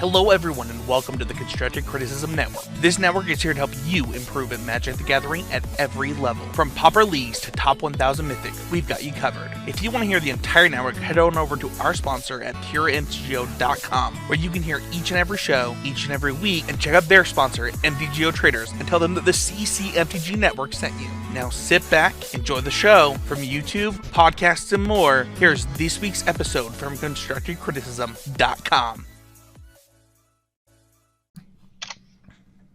Hello everyone and welcome to the Constructive Criticism Network. This network is here to help you improve at Magic the Gathering at every level. From Pauper Leagues to Top 1000 Mythic, we've got you covered. If you want to hear the entire network, head on over to our sponsor at PureMTGO.com, where you can hear each and every show, each and every week, and check out their sponsor, MTGO Traders, and tell them that the CCMTG Network sent you. Now sit back, enjoy the show. From YouTube, podcasts, and more, here's this week's episode from ConstructiveCriticism.com.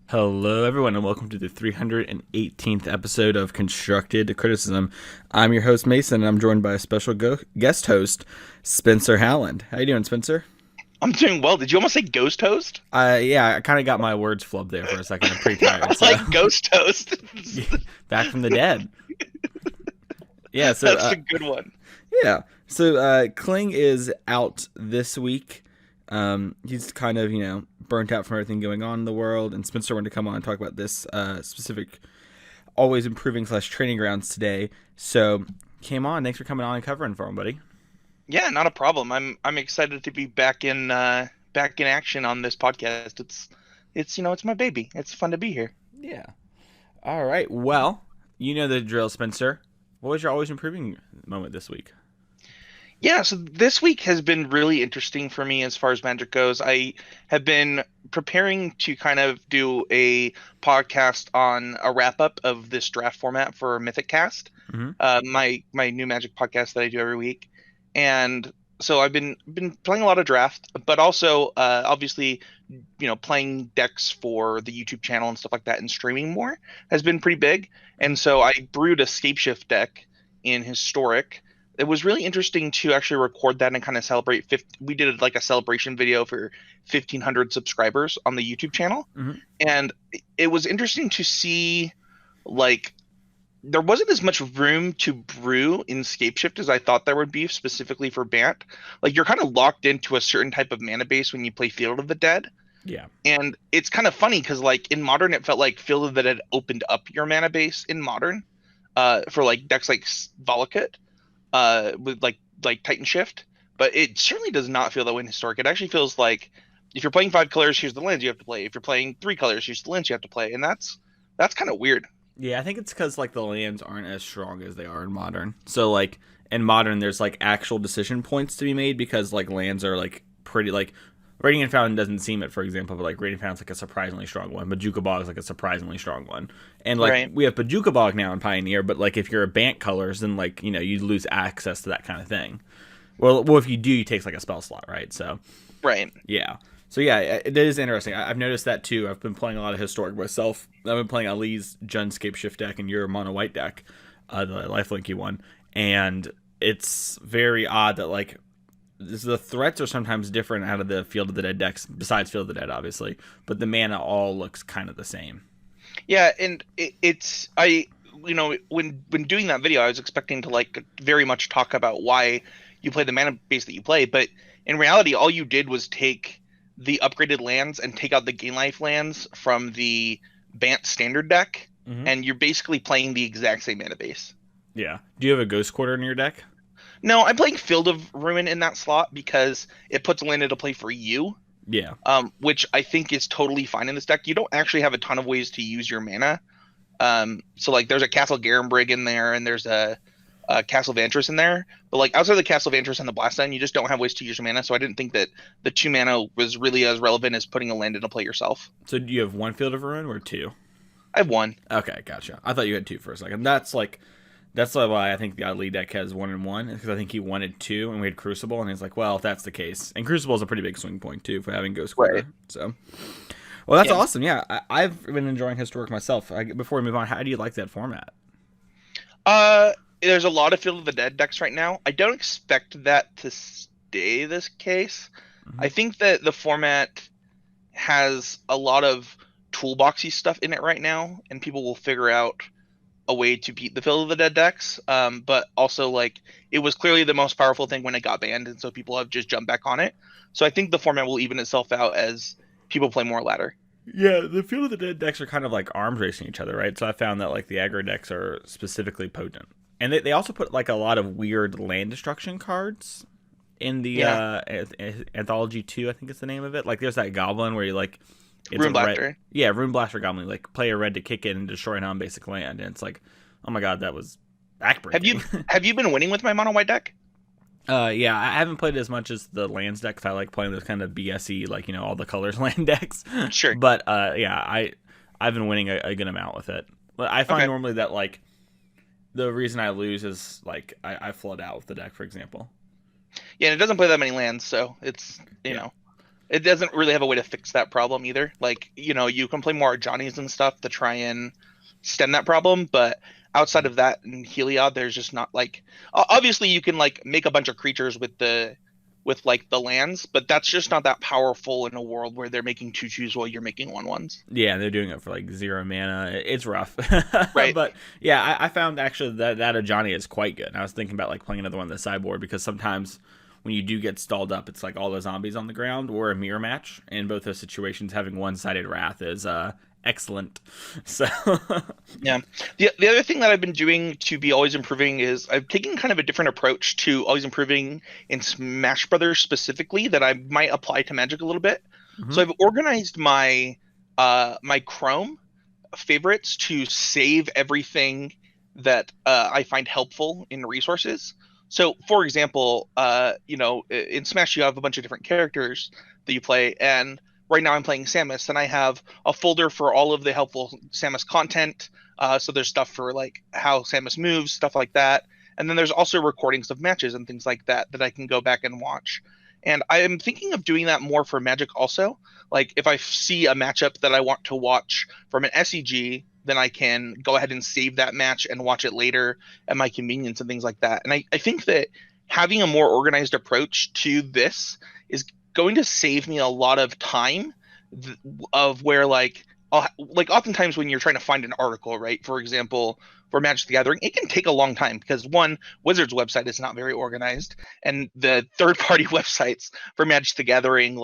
Hello, everyone, and welcome to the 318th episode of Constructed Criticism. I'm your host, Mason, and I'm joined by a special guest host, Spencer Howland. How you doing, Spencer? I'm doing well. Did you almost say ghost host? Yeah, I kind of got my words flubbed there for a second. I'm pretty tired. So. Like ghost host. Back from the dead. Yeah, so that's a good one. Yeah, so Kling is out this week. He's kind of, burnt out from everything going on in the world, and Spencer wanted to come on and talk about this specific always improving / training grounds today. So came on. Thanks for coming on and covering for him, buddy. Yeah, not a problem. I'm excited to be back in action on this podcast. It's my baby. It's fun to be here. Yeah. All right. Well, you know the drill, Spencer. What was your always improving moment this week? Yeah, so this week has been really interesting for me as far as Magic goes. I have been preparing to kind of do a podcast on a wrap-up of this draft format for Mythic Cast, my new Magic podcast that I do every week. And so I've been playing a lot of draft, but also obviously, playing decks for the YouTube channel and stuff like that and streaming more has been pretty big. And so I brewed a Scapeshift deck in Historic. It was really interesting to actually record that and kind of celebrate. We did like a celebration video for 1,500 subscribers on the YouTube channel. And it was interesting to see, like, there wasn't as much room to brew in Scapeshift as I thought there would be, specifically for Bant. Like, you're kind of locked into a certain type of mana base when you play Field of the Dead. Yeah. And it's kind of funny because, like, in Modern, it felt like Field of the Dead opened up your mana base in Modern for, like, decks like Valakut. With like Titan Shift, but it certainly does not feel that way in Historic. It actually feels like if you're playing 5 colors, here's the lands you have to play. If you're playing 3 colors, here's the lands you have to play, and that's kind of weird. Yeah, I think it's because like the lands aren't as strong as they are in Modern. So like in Modern, there's like actual decision points to be made because like lands are like pretty like. Radiant Fountain doesn't seem it, for example, but like Radiant Fountain's like a surprisingly strong one. Bojuka Bog's like a surprisingly strong one. And like we have Bojuka Bog now in Pioneer, but like if you're a Bant colors, then like, you lose access to that kind of thing. Well, if you do, you take like a spell slot, right? So yeah. So yeah, it is interesting. I've noticed that too. I've been playing a lot of Historic myself. I've been playing Ali's Jund Scapeshift deck and your mono white deck, the lifelinky one. And it's very odd that like the threats are sometimes different out of the Field of the Dead decks, besides Field of the Dead, obviously, but the mana all looks kind of the same. Yeah, and when doing that video, I was expecting to like very much talk about why you play the mana base that you play, but in reality, all you did was take the upgraded lands and take out the gain life lands from the Bant standard deck, and you're basically playing the exact same mana base. Yeah. Do you have a Ghost Quarter in your deck? No, I'm playing Field of Ruin in that slot because it puts land into play for you. Yeah. Which I think is totally fine in this deck. You don't actually have a ton of ways to use your mana. So like there's a Castle Garenbrig in there and there's a Castle Vantress in there. But like outside the Castle Vantress and the Blast Zone, you just don't have ways to use your mana. So I didn't think that the 2 mana was really as relevant as putting a land into play yourself. So do you have 1 Field of Ruin or 2? I have 1. Okay, gotcha. I thought you had 2 for a second. That's why I think the Ali deck has 1 and 1, because I think he wanted 2 and we had Crucible, and he's like, well, if that's the case, and Crucible is a pretty big swing point too for having Ghost Quarter. Right. So, well, that's awesome. Yeah, I've been enjoying Historic myself. Before we move on, how do you like that format? There's a lot of Field of the Dead decks right now. I don't expect that to stay this case. I think that the format has a lot of toolboxy stuff in it right now, and people will figure out a way to beat the Field of the Dead decks, but also like it was clearly the most powerful thing when it got banned, and so people have just jumped back on it. So I think the format will even itself out as people play more ladder. Yeah, the Field of the Dead decks are kind of like arms racing each other, right? So I found that like the aggro decks are specifically potent, and they also put like a lot of weird land destruction cards in the Yeah, Anthology 2, I think is the name of it. Like there's that goblin where you like it's a Rune red, Blaster. yeah, Rune Blaster goblin, like play a red to kick in and destroy non-basic land, and it's like, oh my god, that was Have you backbreaking. have you been winning with my mono white deck? Yeah, I haven't played as much as the lands deck 'cause I like playing those kind of BSE, like, you know, all the colors land decks. Sure. But yeah, I've been winning a good amount with it. But I find Okay. normally that like the reason I lose is like I flood out with the deck, for example. Yeah, and it doesn't play that many lands, so it's Yeah. it doesn't really have a way to fix that problem either. Like, you can play more Johnnies and stuff to try and stem that problem, but outside of that in Heliod, there's just not like obviously you can like make a bunch of creatures with like the lands, but that's just not that powerful in a world where they're making 2/2s while you're making 1/1s. Yeah, they're doing it for like 0 mana. It's rough. Right. But yeah, I found actually that Ajani is quite good. And I was thinking about like playing another one in the sideboard because sometimes when you do get stalled up, it's like all the zombies on the ground or a mirror match. In both those situations, having one-sided wrath is excellent. So Yeah. The other thing that I've been doing to be always improving is I've taken kind of a different approach to always improving in Smash Brothers specifically that I might apply to Magic a little bit. So Mhm. I've organized my Chrome favorites to save everything that I find helpful in resources. So, for example, in Smash you have a bunch of different characters that you play, and right now I'm playing Samus, and I have a folder for all of the helpful Samus content. So there's stuff for like how Samus moves, stuff like that, and then there's also recordings of matches and things like that that I can go back and watch. And I am thinking of doing that more for Magic also. Like if I see a matchup that I want to watch from an SEG, then I can go ahead and save that match and watch it later at my convenience and things like that. And I think that having a more organized approach to this is going to save me a lot of time of where like oftentimes when you're trying to find an article, right? For example, for Magic the Gathering, it can take a long time because one, Wizards website is not very organized, and the third party websites for Magic the Gathering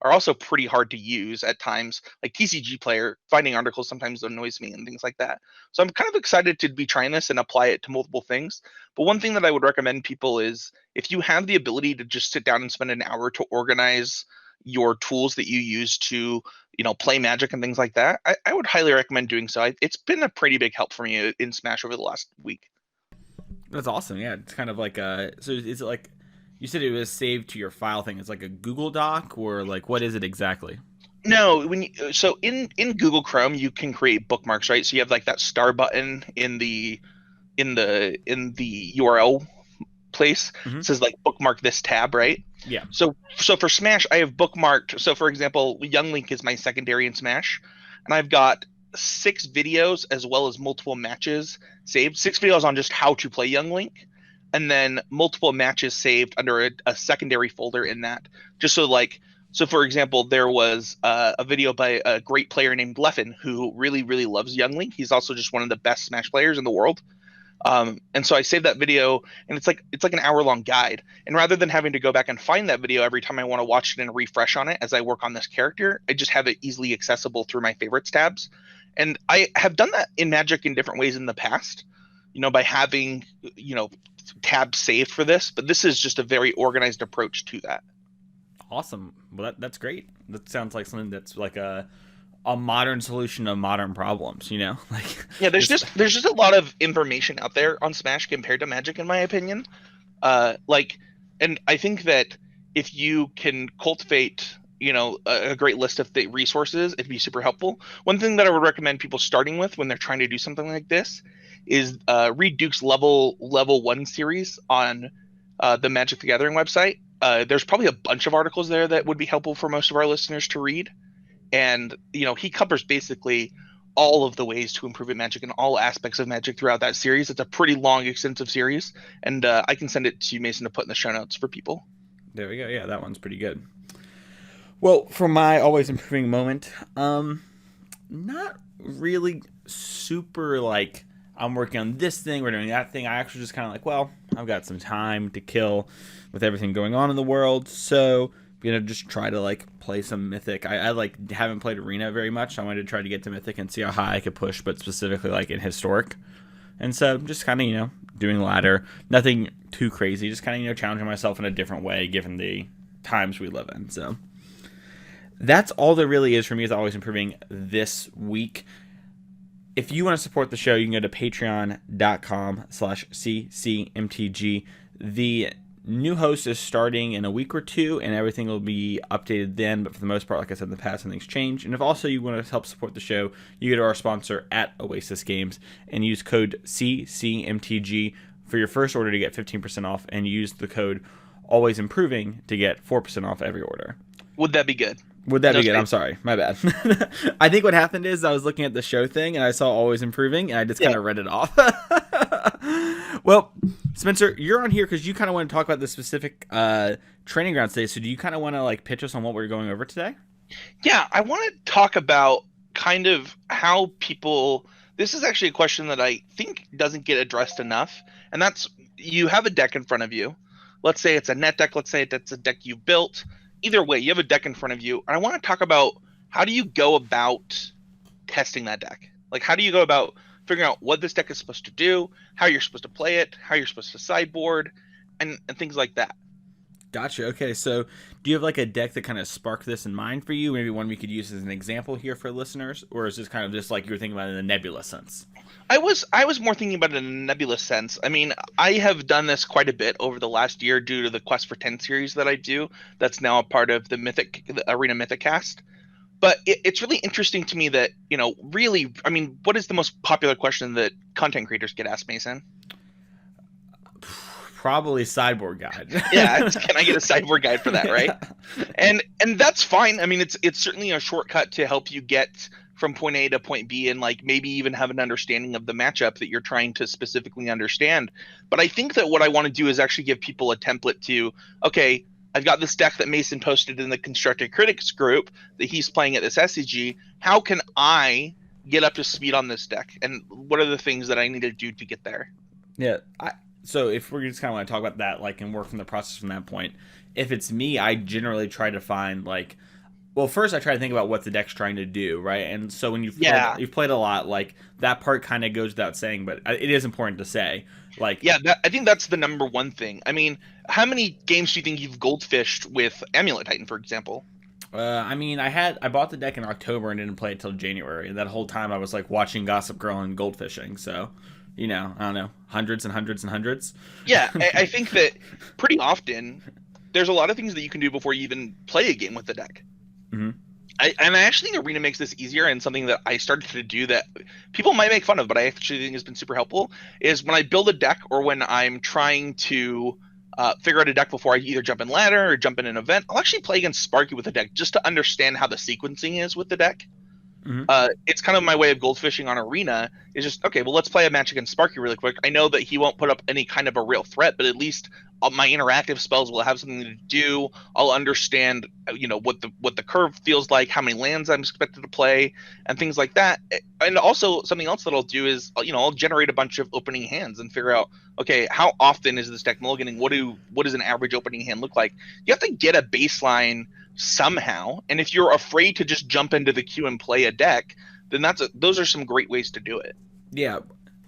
are also pretty hard to use at times. Like TCG Player, finding articles sometimes annoys me and things like that. So I'm kind of excited to be trying this and apply it to multiple things. But one thing that I would recommend people is if you have the ability to just sit down and spend an hour to organize your tools that you use to play Magic and things like that, I would highly recommend doing so. It's been a pretty big help for me in Smash over the last week. That's awesome. Yeah, it's kind of like so is it like you said it was saved to your file thing? It's like a Google Doc or like what is it exactly? No, so in Google Chrome you can create bookmarks, right? So you have like that star button in the URL place. Mhm. It says like bookmark this tab, right? Yeah. So for Smash, I have bookmarked. So for example, Young Link is my secondary in Smash, and I've got 6 videos as well as multiple matches saved. 6 videos on just how to play Young Link, and then multiple matches saved under a secondary folder in that. Just so for example, there was a video by a great player named Leffen who really really loves Young Link. He's also just one of the best Smash players in the world. And so I saved that video, and it's like an hour-long guide. And rather than having to go back and find that video every time I want to watch it and refresh on it as I work on this character, I just have it easily accessible through my favorites tabs. And I have done that in Magic in different ways in the past, by having tabs saved for this. But this is just a very organized approach to that. Awesome. Well, that's great. That sounds like something that's like a modern solution to modern problems. You know, like Yeah, there's just just a lot of information out there on Smash compared to Magic, in my opinion. And I think that if you can cultivate, a great list of the resources, it'd be super helpful. One thing that I would recommend people starting with when they're trying to do something like this is read Duke's level 1 series on the Magic the Gathering website. There's probably a bunch of articles there that would be helpful for most of our listeners to read. And he covers basically all of the ways to improve at Magic and all aspects of Magic throughout that series. It's a pretty long, extensive series, and I can send it to you, Mason, to put in the show notes for people. there we go. Yeah, that one's pretty good. Well, for my always improving moment, not really super like I'm working on this thing, we're doing that thing. I actually just kind of like, well, I've got some time to kill with everything going on in the world, so just try to like play some Mythic. I like haven't played Arena very much. So I wanted to try to get to Mythic and see how high I could push, but specifically like in Historic. And so just kind of, doing ladder, nothing too crazy, just kind of, challenging myself in a different way given the times we live in. So that's all there really is for me, is always improving this week. If you want to support the show, you can go to patreon.com/ccmtg. The new host is starting in a week or two, and everything will be updated then. But for the most part, like I said in the past, things change. And if also you want to help support the show, you go to our sponsor at Oasis Games and use code CCMTG for your first order to get 15% off, and use the code Always Improving to get 4% off every order. Would that be good? Would that be good? I'm sorry. My bad. I think what happened is I was looking at the show thing and I saw Always Improving, and I just kind of read it off. Well, Spencer, you're on here because you kind of want to talk about the specific training grounds today. So do you kind of want to pitch us on what we're going over today? Yeah, I want to talk about kind of how people... This is actually a question that I think doesn't get addressed enough. And that's, you have a deck in front of you. Let's say it's a net deck. Let's say it's a deck you built. Either way, you have a deck in front of you. And I want to talk about, how do you go about testing that deck? How do you go about figuring out what this deck is supposed to do, how you're supposed to play it, how you're supposed to sideboard, and things like that. Gotcha. Okay, so do you have a deck that kind of sparked this in mind for you? Maybe one we could use as an example here for listeners? Or is this kind of just you were thinking about it in a nebulous sense? I was more thinking about it in a nebulous sense. I mean, I have done this quite a bit over the last year due to the Quest for 10 series that I do. That's now a part of the Arena Mythicast. But it's really interesting to me that, really, I mean, what is the most popular question that content creators get asked, Mason? Probably sideboard guide. Yeah, can I get a sideboard guide for that, right? Yeah. And that's fine. I mean, it's certainly a shortcut to help you get from point A to point B, and maybe even have an understanding of the matchup that you're trying to specifically understand. But I think that what I want to do is actually give people a template to, okay, I've got this deck that Mason posted in the Constructed Critics group that he's playing at this SCG. How can I get up to speed on this deck? And what are the things that I need to do to get there? Yeah, so if we're just kind of want to talk about that, and work from the process from that point, if it's me, I generally try to find well, first I try to think about what the deck's trying to do, right? And so when you've played a lot, that part kind of goes without saying, but it is important to say. I think that's the number one thing. I mean, how many games do you think you've goldfished with Amulet Titan, for example? I mean, I bought the deck in October and didn't play it till January. And that whole time I was watching Gossip Girl and goldfishing. So, I don't know, hundreds and hundreds and hundreds. Yeah, I think that pretty often there's a lot of things that you can do before you even play a game with the deck. Mm-hmm. I actually think Arena makes this easier, and something that I started to do that people might make fun of, but I actually think has been super helpful, is when I build a deck or when I'm trying to figure out a deck before I either jump in ladder or jump in an event, I'll actually play against Sparky with the deck just to understand how the sequencing is with the deck. Mm-hmm. It's kind of my way of goldfishing on Arena, is just, okay, well, let's play a match against Sparky really quick. I know that he won't put up any kind of a real threat, but at least my interactive spells will have something to do. I'll understand, what the curve feels like, how many lands I'm expected to play, and things like that. And also something else that I'll do is, I'll generate a bunch of opening hands and figure out, okay, how often is this deck mulliganing? What does an average opening hand look like? You have to get a baseline somehow, and if you're afraid to just jump into the queue and play a deck, then those are some great ways to do it. Yeah.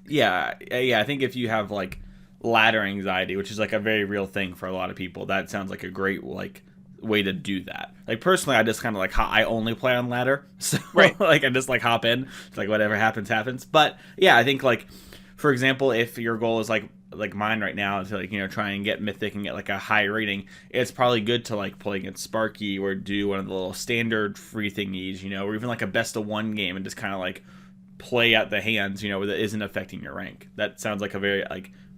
I think if you have ladder anxiety, which is a very real thing for a lot of people, that sounds like a great way to do that. Personally, I just kind of I only play on ladder, so right. I just hop in. It's whatever happens. But yeah, I think for example, if your goal is like mine right now to try and get mythic and get a high rating, it's probably good to play against Sparky or do one of the little standard free thingies, or even a best of one game and just kind of play out the hands, where that isn't affecting your rank. That sounds like a very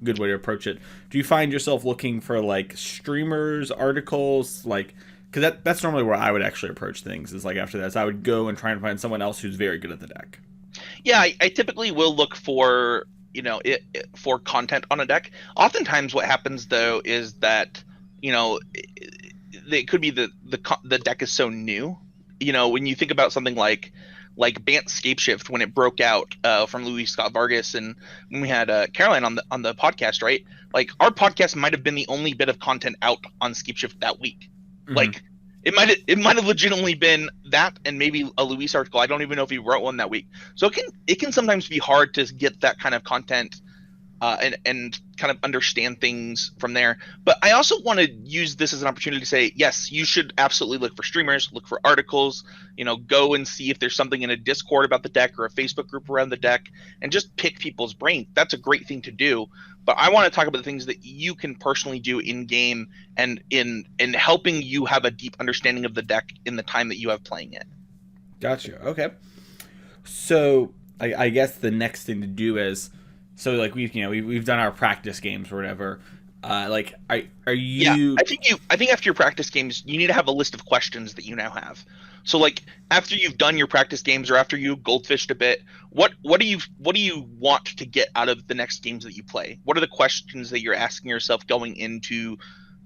good way to approach it. Do you find yourself looking for streamers, articles, because that's normally where I would actually approach things, is after that, so I would go and try and find someone else who's very good at the deck? Yeah, I typically will look for for content on a deck. Oftentimes what happens though is that it could be the deck is so new. When you think about something like Bant Scapeshift, when it broke out from Luis Scott Vargas, and when we had Caroline on the podcast, right? Our podcast might have been the only bit of content out on Scapeshift that week. Mm-hmm. It might have legitimately been that, and maybe a Luis article. I don't even know if he wrote one that week. So it can sometimes be hard to get that kind of content and kind of understand things from there. But I also want to use this as an opportunity to say, yes, you should absolutely look for streamers, look for articles, go and see if there's something in a Discord about the deck or a Facebook group around the deck, and just pick people's brain. That's a great thing to do. But I want to talk about the things that you can personally do in game and in helping you have a deep understanding of the deck in the time that you have playing it. Gotcha. Okay. So I guess the next thing to do is, so like we've done our practice games or whatever. Like are you? Yeah, I think after your practice games, you need to have a list of questions that you now have. So like after you've done your practice games or after you goldfished a bit, what do you want to get out of the next games that you play? What are the questions that you're asking yourself going into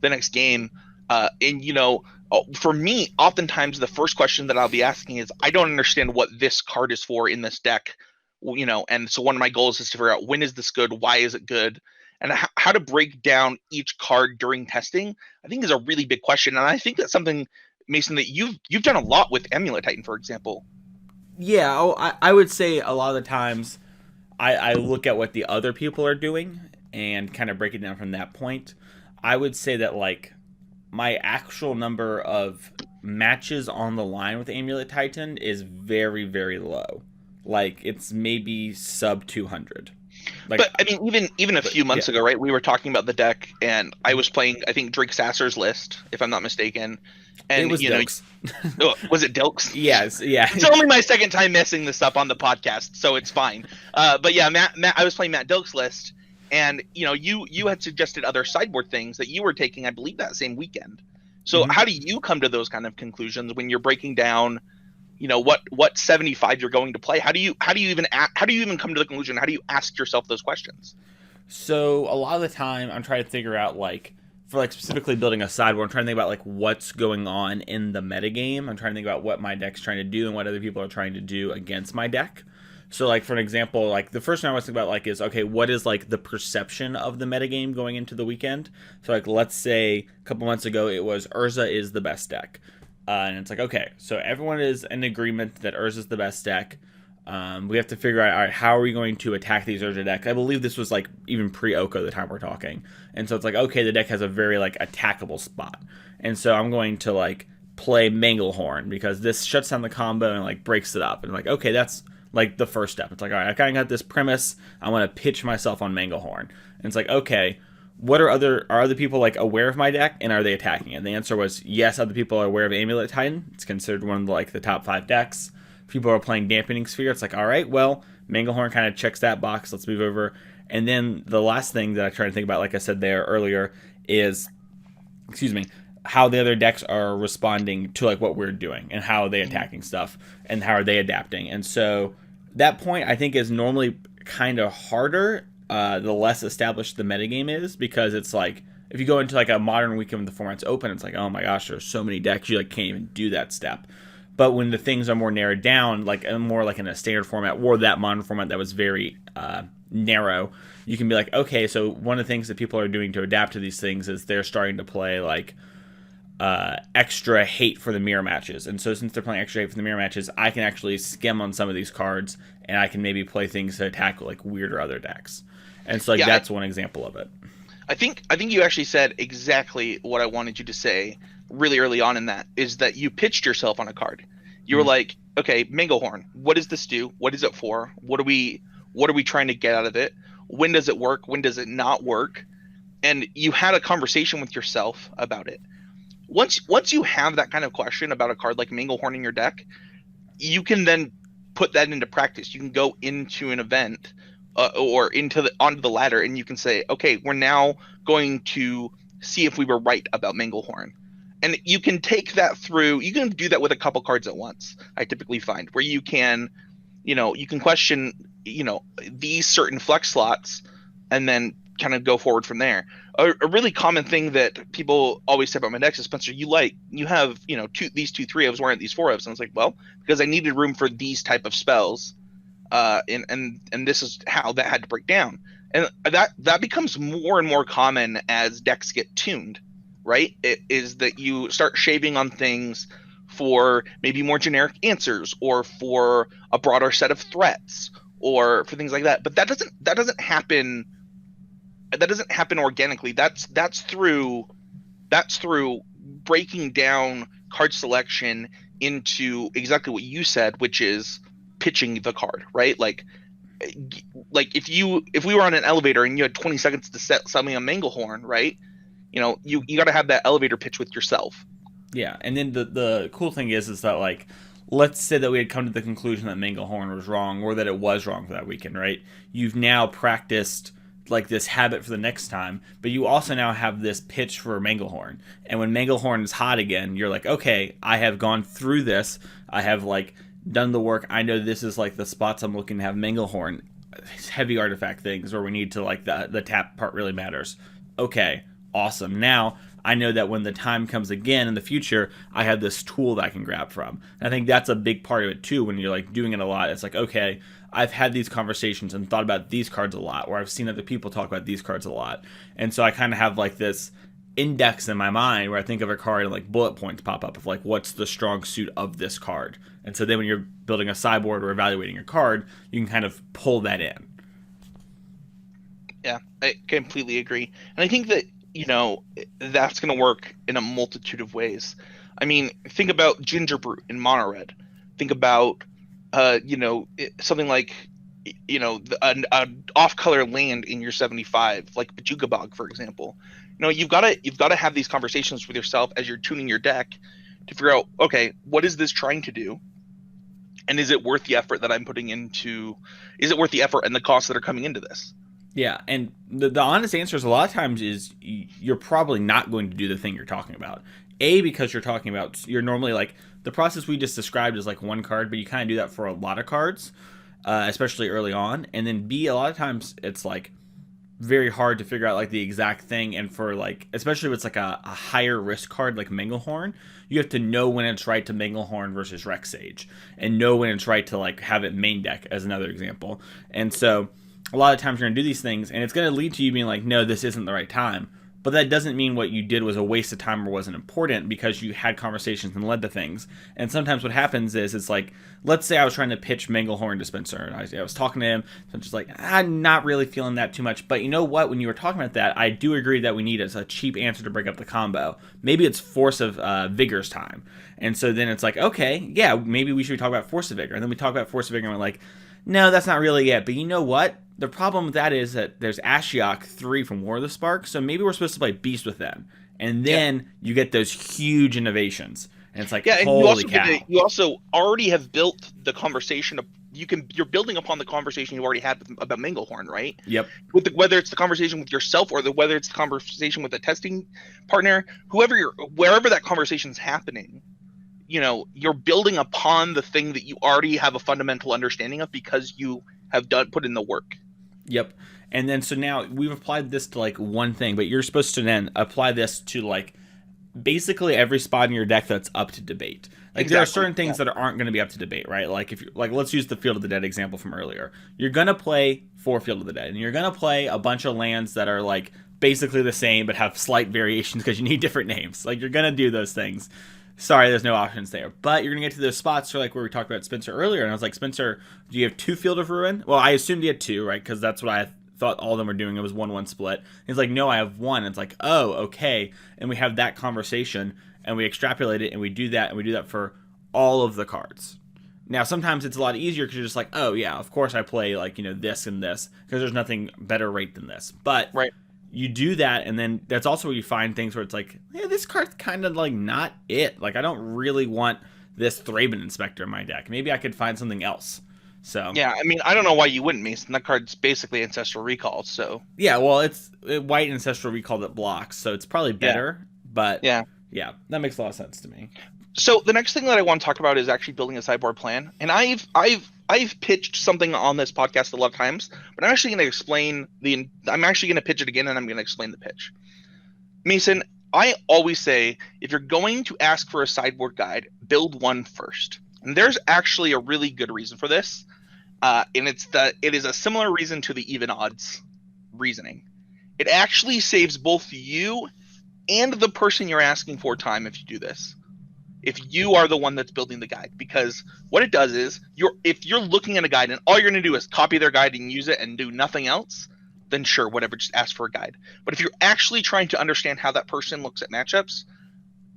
the next game? For me, oftentimes the first question that I'll be asking is, I don't understand what this card is for in this deck, and so one of my goals is to figure out, when is this good, why is it good, and how to break down each card during testing. I think is a really big question, and I think that's something, Mason, that you've done a lot with Amulet Titan, for example. Yeah, I would say a lot of the times I look at what the other people are doing and kind of break it down from that point. I would say that like my actual number of matches on the line with Amulet Titan is very, very low. Like it's maybe sub 200. Like, but I mean, even a few months ago, right? We were talking about the deck, and I was playing, I think, Drake Sasser's list, if I'm not mistaken. And it was Dilks. Was it Dilks? Yes, yeah. It's only my second time messing this up on the podcast, so it's fine. But yeah, Matt, I was playing Matt Dilks' list, and you had suggested other sideboard things that you were taking, I believe, that same weekend. So how do you come to those kind of conclusions when you're breaking down, what 75 you're going to play? How do you even come to the conclusion? How do you ask yourself those questions? So a lot of the time, I'm trying to figure out for specifically building a sideboard, I'm trying to think about what's going on in the metagame. I'm trying to think about what my deck's trying to do and what other people are trying to do against my deck. So for an example, the first thing I was thinking about is, okay, what is the perception of the metagame going into the weekend? So let's say a couple months ago it was Urza is the best deck. And it's okay, so everyone is in agreement that Urza is the best deck. We have to figure out, all right, how are we going to attack these Urza decks? I believe this was even pre-Oko the time we're talking. And so it's okay, the deck has a very attackable spot. And so I'm going to play Manglehorn because this shuts down the combo and breaks it up. And okay, that's the first step. It's all right, I kind of got this premise. I want to pitch myself on Manglehorn. And it's okay, what are other people aware of my deck, and are they attacking it? And the answer was yes, other people are aware of Amulet Titan. It's considered one of the top 5 decks. People are playing Dampening Sphere. It's all right, well, Manglehorn kind of checks that box. Let's move over. And then the last thing that I try to think about, like I said there earlier, is, how the other decks are responding to what we're doing, and how are they attacking stuff, and how are they adapting. And so that point I think is normally kind of harder the less established the metagame is, because it's if you go into a modern weekend when the format's open, it's oh my gosh, there's so many decks, you can't even do that step. But when the things are more narrowed down, more in a standard format or that modern format that was very narrow, you can be okay, so one of the things that people are doing to adapt to these things is they're starting to play extra hate for the mirror matches. And so since they're playing extra hate for the mirror matches, I can actually skim on some of these cards, and I can maybe play things to attack weirder other decks. And so that's one example of it. I think you actually said exactly what I wanted you to say really early on in that, is that you pitched yourself on a card. You were okay, Manglehorn, what does this do? What is it for? What are we trying to get out of it? When does it work? When does it not work? And you had a conversation with yourself about it. Once you have that kind of question about a card like Manglehorn in your deck, you can then put that into practice. You can go into an event or onto the ladder, and you can say, okay, we're now going to see if we were right about Manglehorn. And you can take that through. You can do that with a couple cards at once, I typically find, where you can question, these certain flex slots, and then kind of go forward from there. A really common thing that people always say about my decks is, Spencer, you have these 2 3-ofs, why aren't these 4-ofs? And I was well, because I needed room for these type of spells, and this is how that had to break down. And that becomes more and more common as decks get tuned, right? It is that you start shaving on things for maybe more generic answers, or for a broader set of threats, or for things like that. But that doesn't happen that doesn't happen organically. That's through breaking down card selection into exactly what you said, which is pitching the card, right? Like if we were on an elevator and you had 20 seconds to set something on Manglehorn, right? You got to have that elevator pitch with yourself. Yeah, and then the cool thing is that, like, let's say that we had come to the conclusion that Manglehorn was wrong, or that it was wrong for that weekend, right? You've now practiced like this habit for the next time, but you also now have this pitch for Manglehorn. And when Manglehorn is hot again, you're like, okay, I have gone through this. I have like done the work. I know this is like the spots I'm looking to have Manglehorn, heavy artifact things, where we need to like the tap part really matters. Okay, awesome. Now I know that when the time comes again in the future, I have this tool that I can grab from. And I think that's a big part of it too. When you're like doing it a lot, it's like, okay, I've had these conversations and thought about these cards a lot, or I've seen other people talk about these cards a lot. And so I kind of have like this index in my mind where I think of a card and like bullet points pop up of like, what's the strong suit of this card? And so then when you're building a sideboard or evaluating a card, you can kind of pull that in. Yeah, I completely agree. And I think that, that's going to work in a multitude of ways. I mean, think about Gingerbrute in Mono Red. Think about, something like, an off-color land in your 75, like Bojuka Bog, for example. You've got to have these conversations with yourself as you're tuning your deck to figure out, okay, what is this trying to do? And is it worth the effort that I'm putting into? Is it worth the effort and the costs that are coming into this? Yeah, and the honest answer is a lot of times is you're probably not going to do the thing you're talking about. A, because you're normally like, the process we just described is like one card, but you kind of do that for a lot of cards, especially early on. And then B, a lot of times it's like very hard to figure out like the exact thing. And for like, especially if it's like a higher risk card like Manglehorn, you have to know when it's right to Manglehorn versus Rexage, and know when it's right to like have it main deck, as another example. And so a lot of times you're going to do these things, and it's going to lead to you being like, no, this isn't the right time. But that doesn't mean what you did was a waste of time or wasn't important, because you had conversations and led to things. And sometimes what happens is, it's like, let's say I was trying to pitch Manglehorn to Spencer, and I was talking to him, so I'm just like, I'm not really feeling that too much. But you know what? When you were talking about that, I do agree that we need a cheap answer to break up the combo. Maybe it's Force of Vigor's time. And so then it's like, okay, yeah, maybe we should talk about Force of Vigor. And then we talk about Force of Vigor, and we're like, no, that's not really it. But you know what? The problem with that is that there's Ashiok 3 from War of the Spark, so maybe we're supposed to play Beast with them. And then you get those huge innovations. And it's like, holy cow. You also already have built the conversation. You're building upon the conversation you already had about Manglehorn, right? Yep. Whether it's the conversation with yourself or whether it's the conversation with a testing partner, wherever that conversation's happening, you're building upon the thing that you already have a fundamental understanding of because you have put in the work. Yep. And then so now we've applied this to like one thing, but you're supposed to then apply this to like basically every spot in your deck that's up to debate. Like, exactly. There are certain things that aren't going to be up to debate, right? Like, if you like, let's use the Field of the Dead example from earlier. You're going to play 4 Field of the Dead, and you're going to play a bunch of lands that are like basically the same but have slight variations because you need different names. Like, you're going to do those things. Sorry, there's no options there. But you're going to get to those spots like where we talked about Spencer earlier, and I was like, Spencer, do you have 2 Field of Ruin? Well, I assumed you had 2, right? Because that's what I thought all of them were doing. It was 1-1 split. He's like, no, I have 1. It's like, oh, okay. And we have that conversation, and we extrapolate it, and we do that for all of the cards. Now, sometimes it's a lot easier because you're just like, oh, yeah, of course I play like, this and this because there's nothing better rate than this. But right. You do that, and then that's also where you find things where it's like, yeah, this card's kind of like not it. Like, I don't really want this Thraben Inspector in my deck. Maybe I could find something else. So yeah, I mean, I don't know why you wouldn't, Mason. That card's basically Ancestral Recall, so yeah, well, it's white Ancestral Recall that blocks, so it's probably better. Yeah. But yeah, that makes a lot of sense to me. So the next thing that I want to talk about is actually building a sideboard plan, and I've pitched something on this podcast a lot of times, but I'm actually going to explain I'm actually going to pitch it again, and I'm going to explain the pitch. Mason, I always say if you're going to ask for a sideboard guide, build one first. And there's actually a really good reason for this, and it is a similar reason to the even odds reasoning. It actually saves both you and the person you're asking for time if you do this. If you are the one that's building the guide, because what it does is if you're looking at a guide and all you're going to do is copy their guide and use it and do nothing else, then sure, whatever, just ask for a guide. But if you're actually trying to understand how that person looks at matchups,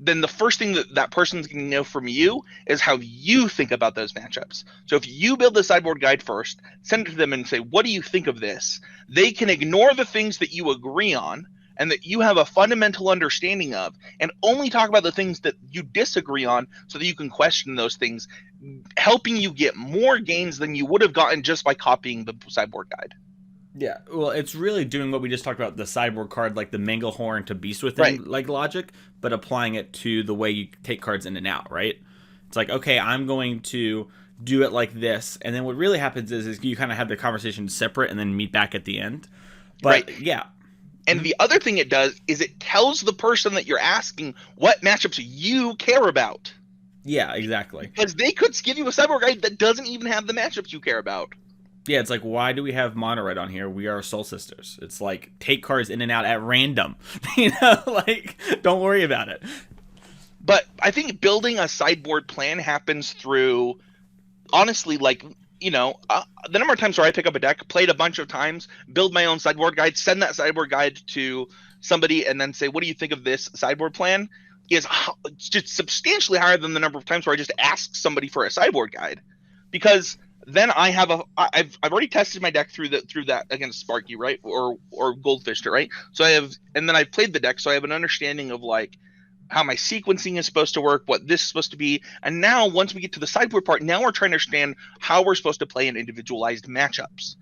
then the first thing that person's going to know from you is how you think about those matchups. So if you build the sideboard guide first, send it to them and say, what do you think of this? They can ignore the things that you agree on and that you have a fundamental understanding of, and only talk about the things that you disagree on so that you can question those things, helping you get more gains than you would have gotten just by copying the sideboard guide. Yeah, well, it's really doing what we just talked about, the sideboard card, like the Manglehorn to Beast Within, Right. like logic, but applying it to the way you take cards in and out, right? It's like, okay, I'm going to do it like this, and then what really happens is you kind of have the conversation separate and then meet back at the end. But Right. yeah, And the other thing it does is it tells the person that you're asking what matchups you care about. yeah, exactly. Because they could give you a sideboard guide that doesn't even have the matchups you care about. Yeah, it's like, why do we have Mono Red on here? We are Soul Sisters. It's like, take cards in and out at random. Like, don't worry about it. But I think building a sideboard plan happens through, honestly, like, the number of times where I pick up a deck, played a bunch of times, build my own sideboard guide, send that sideboard guide to somebody, and then say, what do you think of this sideboard plan? Is just substantially higher than the number of times where I just ask somebody for a sideboard guide. Because then I've already tested my deck through that against Sparky, right? Or Goldfished, right? So and then I've played the deck, so I have an understanding of like how my sequencing is supposed to work, what this is supposed to be. And now once we get to the sideboard part, now we're trying to understand how we're supposed to play in individualized matchups.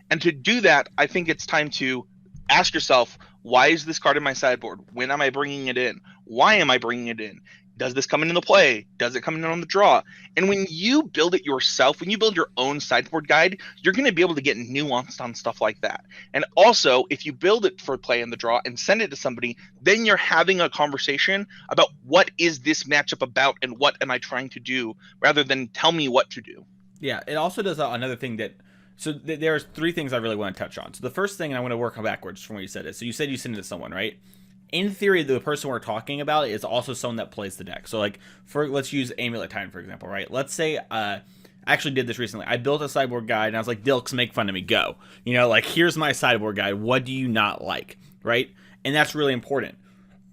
And to do that, I think it's time to ask yourself, why is this card in my sideboard? When am I bringing it in? Why am I bringing it in? Does this come into the play? Does it come in on the draw? And when you build it yourself, when you build your own sideboard guide, you're going to be able to get nuanced on stuff like that. And also, if you build it for play in the draw and send it to somebody, then you're having a conversation about what is this matchup about and what am I trying to do, rather than tell me what to do. Yeah, it also does another thing that. So there's three things I really want to touch on. So the first thing, and I want to work backwards from what you said, is, so you said you send it to someone, right? In theory, the person we're talking about is also someone that plays the deck. So like, let's use Amulet Titan, for example, right? Let's say I actually did this recently. I built a sideboard guide, and I was like, Dilks, make fun of me, go. Like, here's my sideboard guide. What do you not like, right? And that's really important.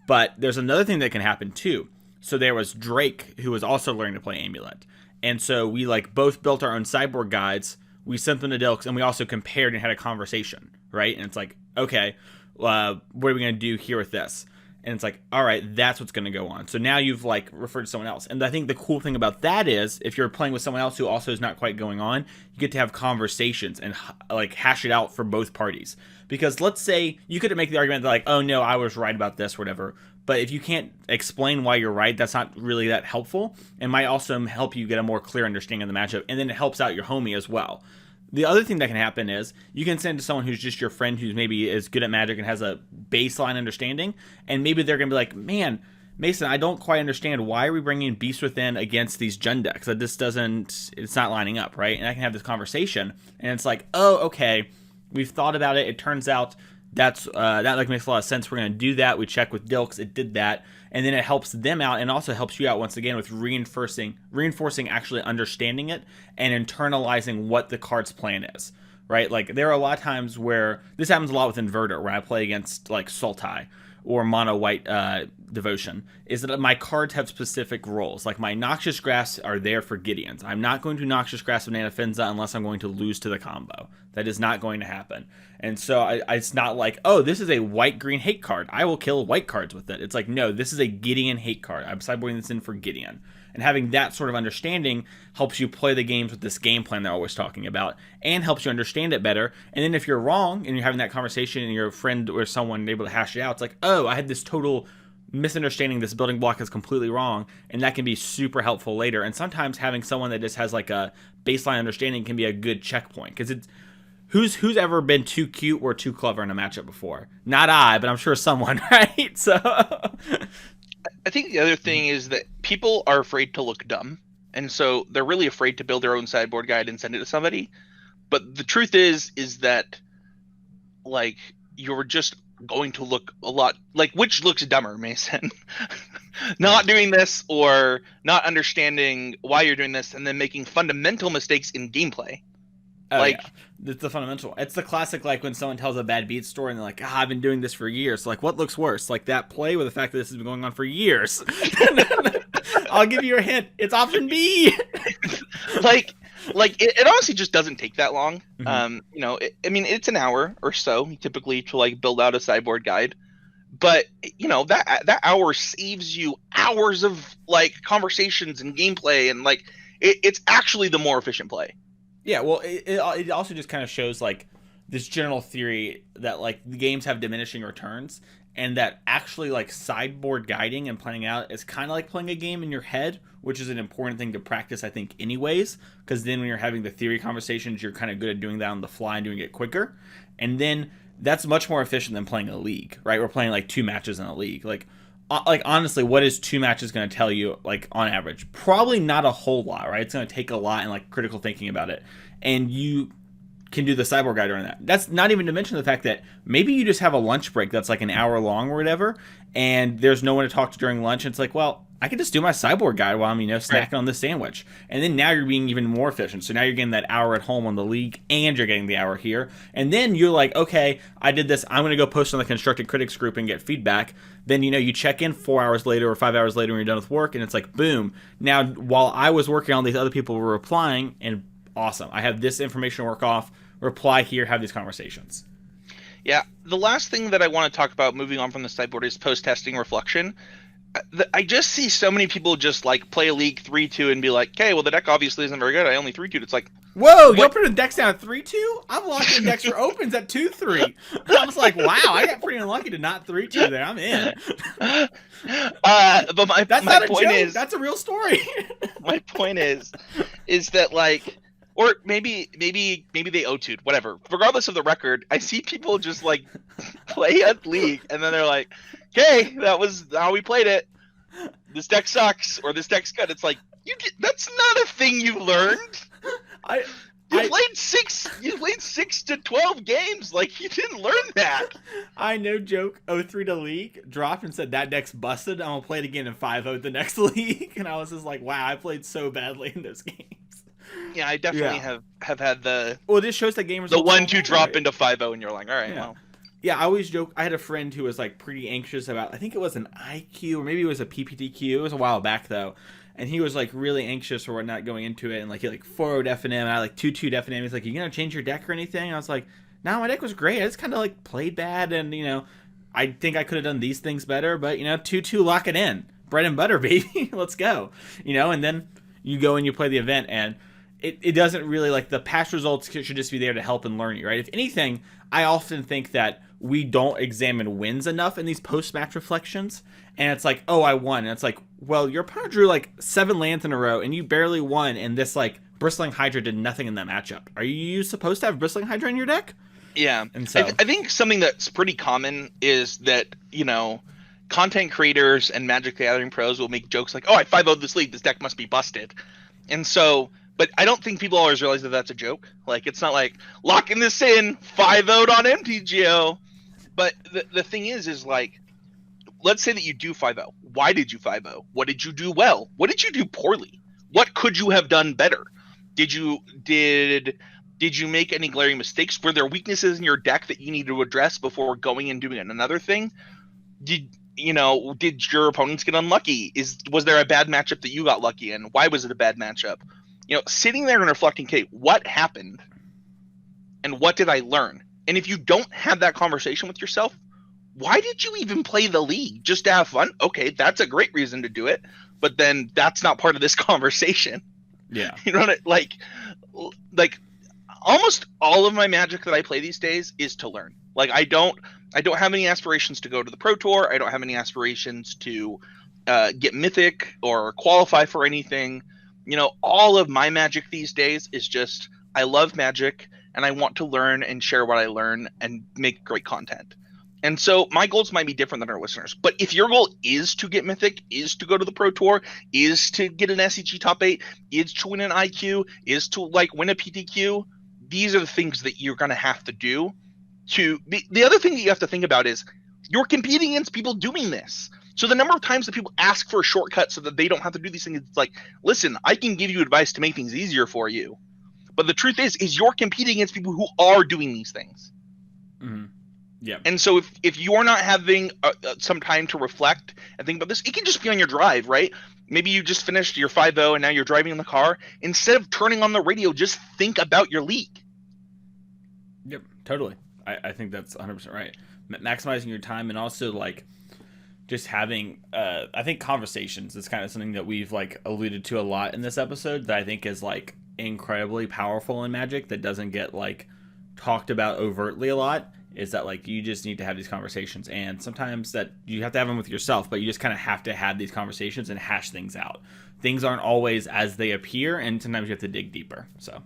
But there's another thing that can happen too. So there was Drake, who was also learning to play Amulet. And so we like both built our own sideboard guides. We sent them to Dilks, and we also compared and had a conversation, right? And it's like, okay, what are we going to do here with this? And it's like, all right, that's what's going to go on. So now you've like referred to someone else. And I think the cool thing about that is, if you're playing with someone else who also is not quite going on, you get to have conversations and like hash it out for both parties. Because let's say you could make the argument that like, oh no, I was right about this or whatever. But if you can't explain why you're right, that's not really that helpful. And might also help you get a more clear understanding of the matchup. And then it helps out your homie as well. The other thing that can happen is you can send to someone who's just your friend who's maybe is good at Magic and has a baseline understanding, and maybe they're going to be like, man, Mason, I don't quite understand, why are we bringing Beast Within against these Jund decks? That this it's not lining up, right? And I can have this conversation, and it's like, oh, okay, we've thought about it. It turns out that like makes a lot of sense. We're going to do that. We check with Dilks. It did that. And then it helps them out and also helps you out once again with reinforcing actually understanding it and internalizing what the card's plan is, right? Like there are a lot of times where this happens a lot with Inverter, where I play against like Sultai or Mono White Devotion, is that my cards have specific roles. Like my Noxious Grasp are there for Gideons. I'm not going to Noxious Grasp of Nana Finza unless I'm going to lose to the combo. That is not going to happen. And so it's not like, oh, this is a white-green hate card, I will kill white cards with it. It's like, no, this is a Gideon hate card. I'm sideboarding this in for Gideon. And having that sort of understanding helps you play the games with this game plan they're always talking about, and helps you understand it better. And then if you're wrong and you're having that conversation and your friend or someone able to hash it out, it's like, oh, I had this total misunderstanding. This building block is completely wrong, and that can be super helpful later. And sometimes having someone that just has like a baseline understanding can be a good checkpoint, because it's who's ever been too cute or too clever in a matchup before? Not I, but I'm sure someone, right? So I think the other thing is that people are afraid to look dumb, and so they're really afraid to build their own sideboard guide and send it to somebody. But the truth is that like you're just going to look a lot like, which looks dumber, Mason? Not doing this or not understanding why you're doing this and then making fundamental mistakes in gameplay. Oh Like, yeah, it's the fundamental. It's the classic, like when someone tells a bad beat story and they're like, I've been doing this for years. So, like, what looks worse, like that play, with the fact that this has been going on for years? I'll give you a hint. It's option B. like, it honestly just doesn't take that long. Mhm. I mean, it's an hour or so typically to like build out a sideboard guide, but that hour saves you hours of like conversations and gameplay, and like it's actually the more efficient play. Yeah, well, it also just kind of shows like this general theory that like the games have diminishing returns, and that actually like sideboard guiding and planning out is kind of like playing a game in your head, which is an important thing to practice, I think, anyways, because then when you're having the theory conversations, you're kind of good at doing that on the fly and doing it quicker, and then that's much more efficient than playing a league, right? We're playing like 2 matches in a league, like honestly, what is 2 matches going to tell you, like on average? Probably not a whole lot, right? It's going to take a lot and like critical thinking about it, and you can do the cyborg guide during that. That's not even to mention the fact that maybe you just have a lunch break that's like an hour long or whatever, and there's no one to talk to during lunch. And it's like, well, I could just do my cyborg guide while I'm snacking Right. on this sandwich, and then now you're being even more efficient. So now you're getting that hour at home on the league, and you're getting the hour here, and then you're like, okay, I did this. I'm gonna go post on the constructed critics group and get feedback. Then you check in 4 hours later or 5 hours later when you're done with work, and it's like, boom. Now while I was working on these, other people were replying, and awesome. I have this information to work off. Reply here. Have these conversations. Yeah. The last thing that I want to talk about, moving on from the sideboard, is post testing reflection. I just see so many people just like play a league 3-2 and be like, okay, well the deck obviously isn't very good. I only 3-2'd. It's like, Whoa, you what? opened the decks down at 3-2? I'm locked in decks for opens at 2-3. I was like, wow, I got pretty unlucky to not 3-2 there. I'm in. But my That's my not a point joke. is That's a real story. my point is that like, or maybe they O2'd, whatever. Regardless of the record, I see people just like play a league and then they're like, okay, that was how we played it. This deck sucks or this deck's good. It's like, that's not a thing you learned. I You I played 6 to 12 games. Like, you didn't learn that. I no joke 0-3 to league, dropped and said that deck's busted. I'm gonna play it again in 5-0 the next league. And I was just like, wow, I played so badly in those games. Yeah, I definitely Yeah. have had Well, this shows that gamers the don't 1-2 matter, drop right? into 5-0 and you're like, all right, Yeah. well. Yeah, I always joke. I had a friend who was like pretty anxious about. I think it was an IQ or maybe it was a PPTQ. It was a while back though, and he was like really anxious or whatnot going into it, and like he like 4-0 FNM and I like 2-2 FNM. He's like, "You gonna change your deck or anything?" And I was like, "No, my deck was great. I just kind of like played bad, and I think I could have done these things better, but 2-2, lock it in, bread and butter, baby. Let's go." And then you go and you play the event, and it doesn't really, like, the past results should just be there to help and learn you, right? If anything, I often think that we don't examine wins enough in these post-match reflections, and it's like, oh, I won, and it's like, well, your opponent drew like 7 lands in a row and you barely won, and this like Bristling Hydra did nothing in that matchup. Are you supposed to have Bristling Hydra in your deck? Yeah. And so I think something that's pretty common is that, content creators and Magic the Gathering pros will make jokes like, oh, I 5-0'd this league. This deck must be busted. And so, but I don't think people always realize that that's a joke. Like, it's not like, locking this in, 5-0'd on MTGO. But the thing is like, let's say that you do 5-0. Why did you 5-0? What did you do well? What did you do poorly? What could you have done better? Did you make any glaring mistakes? Were there weaknesses in your deck that you need to address before going and doing another thing? Did your opponents get unlucky? Was there a bad matchup that you got lucky in? Why was it a bad matchup? Sitting there and reflecting, okay, what happened and what did I learn? And if you don't have that conversation with yourself, why did you even play the league? Just to have fun? Okay, that's a great reason to do it, but then that's not part of this conversation. yeah. You know what like almost all of my Magic that I play these days is to learn. Like, I don't have any aspirations to go to the Pro Tour. I don't have any aspirations to get Mythic or qualify for anything. All of my Magic these days is just, I love Magic and I want to learn and share what I learn and make great content. And so my goals might be different than our listeners. But if your goal is to get Mythic, is to go to the Pro Tour, is to get an SEG top 8, is to win an IQ, is to win a PTQ, these are the things that you're going to have to do. The other thing that you have to think about is you're competing against people doing this. So the number of times that people ask for a shortcut so that they don't have to do these things, it's like, listen, I can give you advice to make things easier for you. But the truth is you're competing against people who are doing these things. Mm-hmm. Yeah. And so if you're not having some time to reflect and think about this, it can just be on your drive, right? Maybe you just finished your 5-0 and now you're driving in the car. Instead of turning on the radio, just think about your league. Yep, totally. I think that's 100% right. Maximizing your time, and also like just having I think conversations is kind of something that we've like alluded to a lot in this episode that I think is like incredibly powerful in Magic that doesn't get like talked about overtly a lot. Is that like you just need to have these conversations, and sometimes that you have to have them with yourself, but you just kind of have to have these conversations and hash things out. Things aren't always as they appear, and sometimes you have to dig deeper. So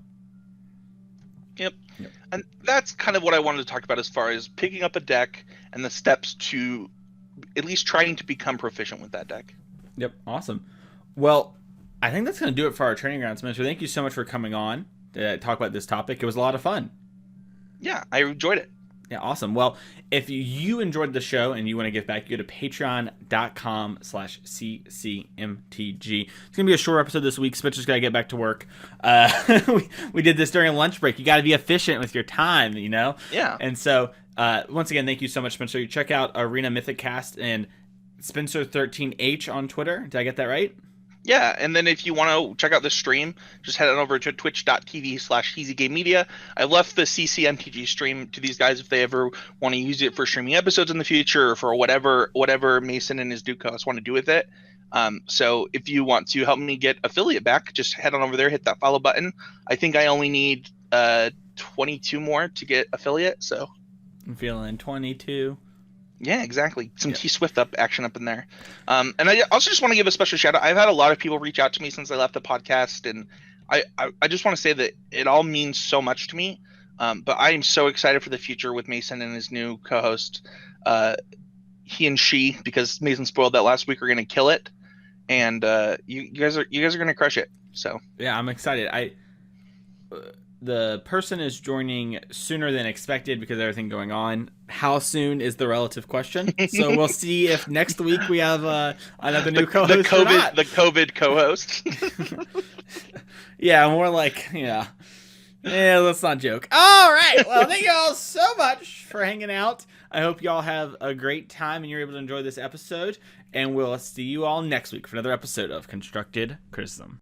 Yep. And that's kind of what I wanted to talk about as far as picking up a deck and the steps to at least trying to become proficient with that deck. Yep, awesome. Well, I think that's going to do it for our training grounds, Spencer. Thank you so much for coming on to talk about this topic. It was a lot of fun. Yeah, I enjoyed it. Yeah, awesome. Well, if you enjoyed the show and you want to give back, you go to patreon.com/ccmtg. It's going to be a short episode this week. Spencer's got to get back to work. We did this during a lunch break. You got to be efficient with your time, you know? Yeah. And so, once again, thank you so much, Spencer. You check out Arena Mythic Cast and Spencer13H on Twitter. Did I get that right? Yeah, and then if you want to check out the stream, just head on over to twitch.tv/EasyGameMedia. I left the CCMTG stream to these guys if they ever want to use it for streaming episodes in the future or for whatever Mason and his Duke host want to do with it. So if you want to help me get affiliate back, just head on over there, hit that follow button. I think I only need 22 more to get affiliate, so. I'm feeling 22. Yeah, exactly. Some T-Swift action up in there. And I also just want to give a special shout out. I've had a lot of people reach out to me since I left the podcast, and I just want to say that it all means so much to me. But I am so excited for the future with Mason and his new co-host. He and she, because Mason spoiled that last week, are going to kill it, and you guys are going to crush it. So yeah, I'm excited. The person is joining sooner than expected because of everything going on. How soon is the relative question. So we'll see if next week we have another new co-host or not. The COVID co-host. Yeah, more like, yeah, let's not joke. All right. Well, thank you all so much for hanging out. I hope you all have a great time and you're able to enjoy this episode. And we'll see you all next week for another episode of Constructed Criticism.